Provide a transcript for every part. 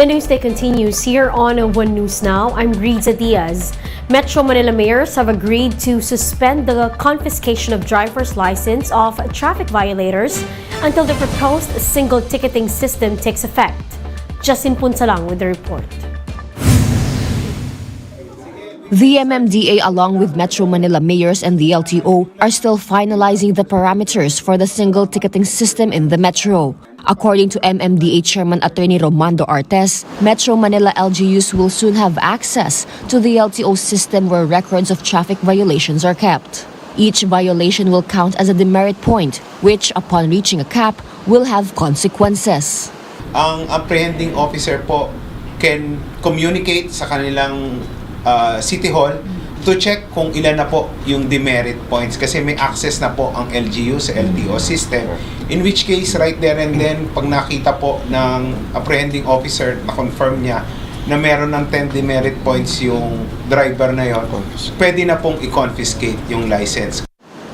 The newsday continues here on One News Now. I'm Riza Diaz. Metro Manila mayors have agreed to suspend the confiscation of driver's license of traffic violators until the proposed single ticketing system takes effect. Justin Punsalang with the report. The MMDA, along with Metro Manila mayors and the LTO, are still finalizing the parameters for the single ticketing system in the metro. According to MMDA Chairman Attorney Romando Artes, Metro Manila LGUs will soon have access to the LTO system where records of traffic violations are kept. Each violation will count as a demerit point, which, upon reaching a cap, will have consequences. Ang apprehending officer po can communicate sa kanilang City Hall to check kung ilan na po yung demerit points kasi may access na po ang LGU sa LTO system, in which case right there and then pag nakita po ng apprehending officer na confirm niya na meron ng 10 demerit points yung driver na yon, pwede na pong i-confiscate yung license.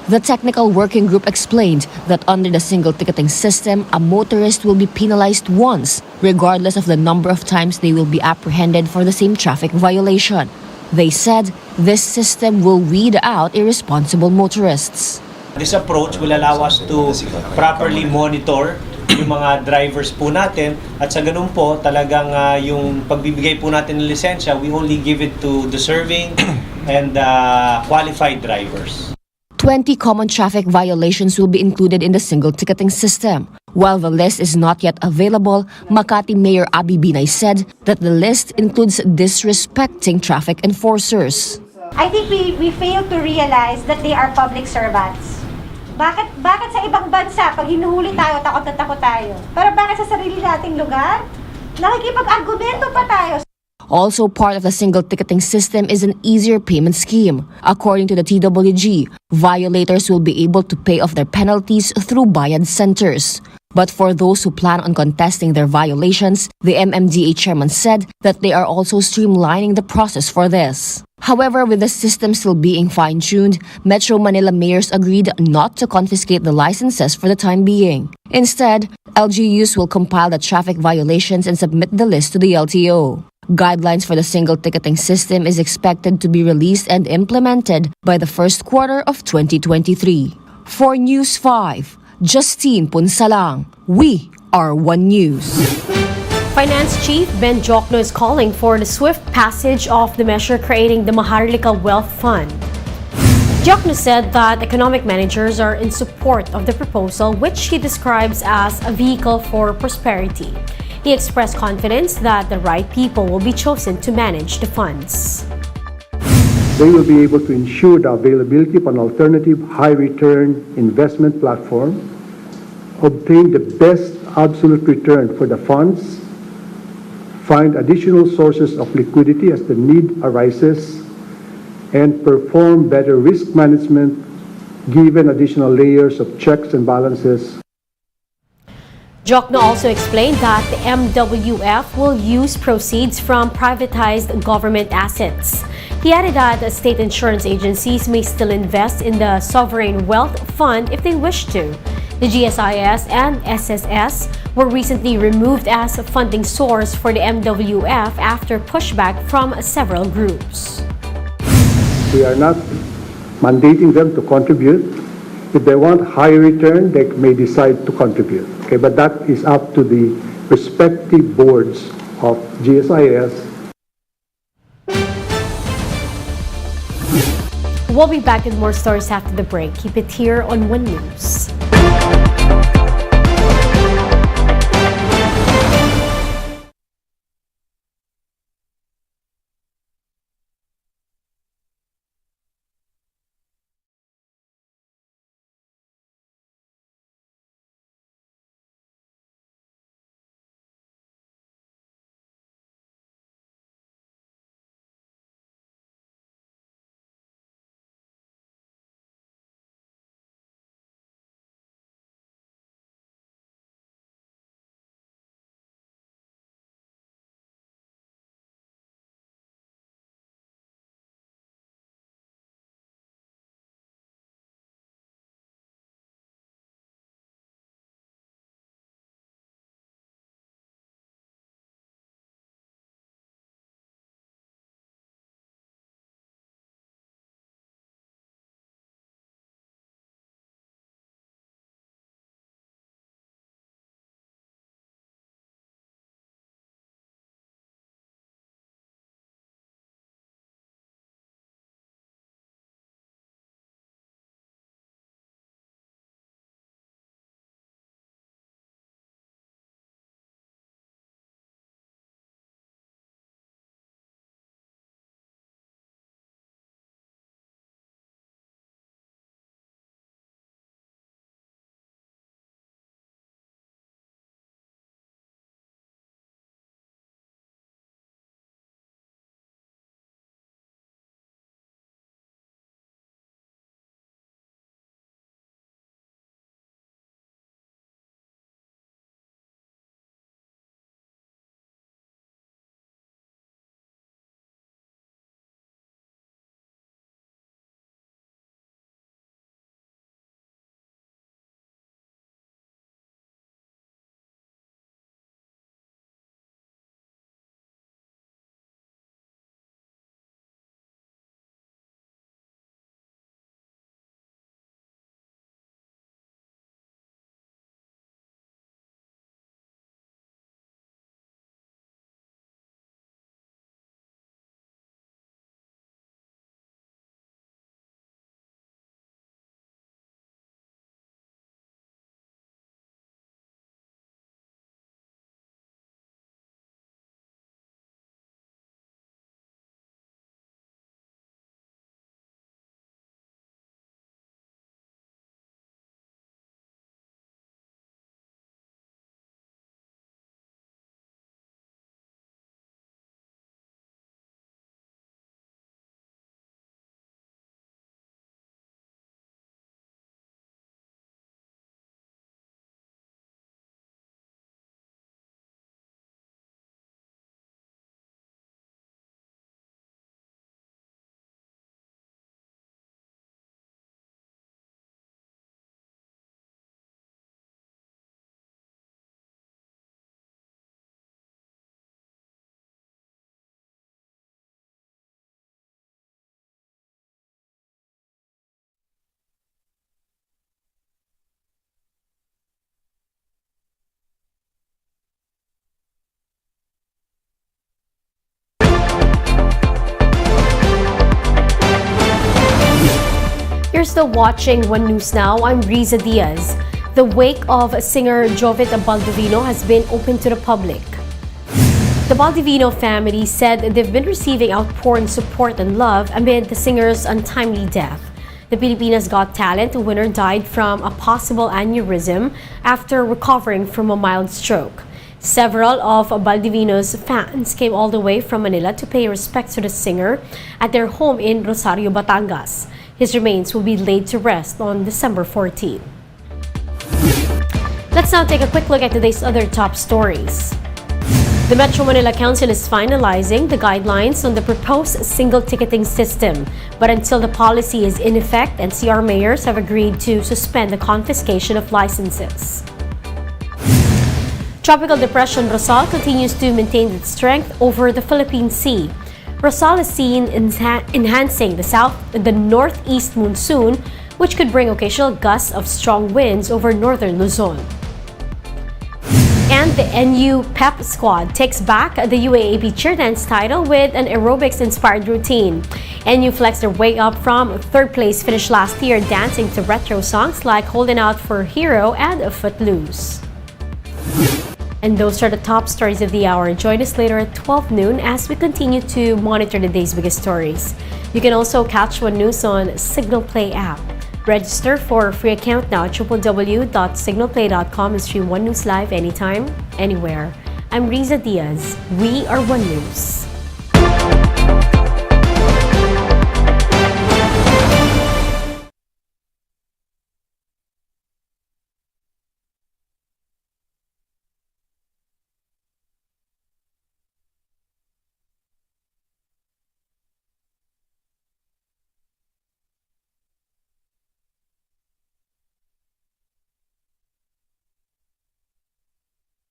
The technical working group explained that under the single ticketing system, a motorist will be penalized once, regardless of the number of times they will be apprehended for the same traffic violation. They said this system will weed out irresponsible motorists. This approach will allow us to properly monitor yung mga drivers po natin at sa ganun po talagang yung pagbibigay po natin ng lisensya, we only give it to deserving and qualified drivers. 20 common traffic violations will be included in the single ticketing system. While the list is not yet available, Makati Mayor Abby Binay said that the list includes disrespecting traffic enforcers. I think we fail to realize that they are public servants. Bakit sa ibang bansa, pag hinuhuli tayo, takot na takot tayo? Pero bakit sa sarili nating lugar, nakikipag-argumento pa tayo? Also part of the single ticketing system is an easier payment scheme. According to the TWG, violators will be able to pay off their penalties through bayad centers. But for those who plan on contesting their violations, the MMDA chairman said that they are also streamlining the process for this. However, with the system still being fine-tuned, Metro Manila mayors agreed not to confiscate the licenses for the time being. Instead, LGUs will compile the traffic violations and submit the list to the LTO. Guidelines for the single ticketing system is expected to be released and implemented by the first quarter of 2023. For News 5, Justine Punsalang, we are One News. Finance Chief Ben Jokno is calling for the swift passage of the measure creating the Maharlika Wealth Fund. Jokno said that economic managers are in support of the proposal, which he describes as a vehicle for prosperity. He expressed confidence that the right people will be chosen to manage the funds. They will be able to ensure the availability of an alternative high-return investment platform, obtain the best absolute return for the funds, find additional sources of liquidity as the need arises, and perform better risk management given additional layers of checks and balances. Jokno also explained that the MWF will use proceeds from privatized government assets. He added that state insurance agencies may still invest in the Sovereign Wealth Fund if they wish to. The GSIS and SSS were recently removed as a funding source for the MWF after pushback from several groups. We are not mandating them to contribute. If they want high return, they may decide to contribute. Okay, but that is up to the respective boards of GSIS. We'll be back with more stories after the break. Keep it here on One News. still watching One News Now, I'm Riza Diaz. The wake of singer Jovit Baldovino has been open to the public. The Baldovino family said they've been receiving outpouring support and love amid the singer's untimely death. The Pilipinas Got Talent winner died from a possible aneurysm after recovering from a mild stroke. Several of Baldovino's fans came all the way from Manila to pay respect to the singer at their home in Rosario, Batangas. His remains will be laid to rest on December 14. Let's now take a quick look at today's other top stories. The Metro Manila Council is finalizing the guidelines on the proposed single ticketing system. But until the policy is in effect, NCR mayors have agreed to suspend the confiscation of licenses. Tropical Depression Rosal continues to maintain its strength over the Philippine Sea. Rosal is seen enhancing the northeast monsoon, which could bring occasional gusts of strong winds over northern Luzon. And the NU Pep Squad takes back the UAAP cheer dance title with an aerobics-inspired routine. NU flexed their way up from third place finish last year, dancing to retro songs like Holding Out for Hero and Footloose. And those are the top stories of the hour. Join us later at 12 noon as we continue to monitor the day's biggest stories. You can also catch One News on Signal Play app. Register for a free account now at www.signalplay.com and stream One News live anytime, anywhere. I'm Riza Diaz. We are One News.